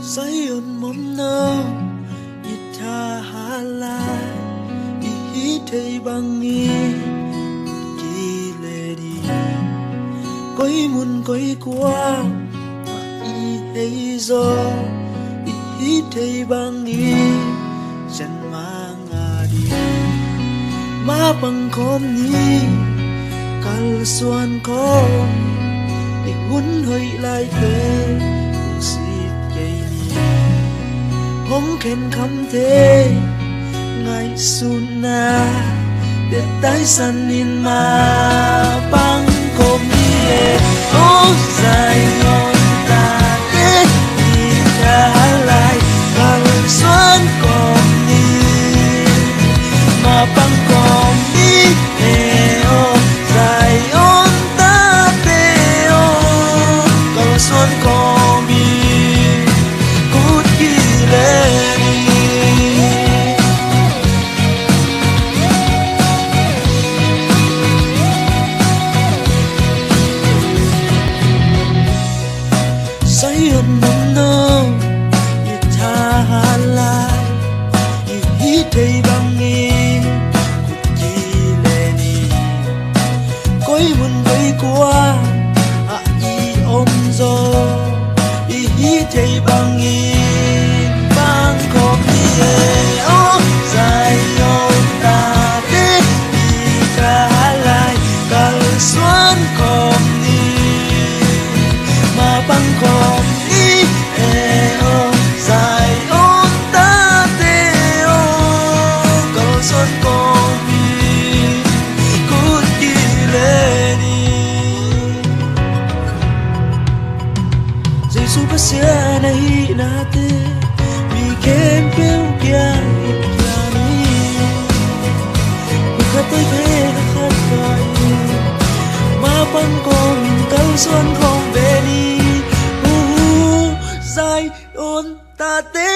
Sayon mom no ita hala I thei bangi ki lady koi mun koi kwa I hei zo I thei bangi chân ma nga đi ma bằng khom ni kal suan khom I hun hơi lại thế hong khen khăm thế ngày xuân na để tái san in ma băng côm nhẹ ô dài ngon ta thế đi trả lại bằng xuân còn đi mà băng còn đi ô dài ôn ta thế ô còn xuân còn đi Sayon mom no ita hala I thei bangi kuki leni koi mun koi kwa I om zo I thei bangi bang khom ni o dài yon ta te ita halai kal suan khom ni ma bang khom Giêsu bất xia này nate mi kem kêu kia ni mi khát tới thế khát cay ma băng con câu xuân không về đi dài ôn ta té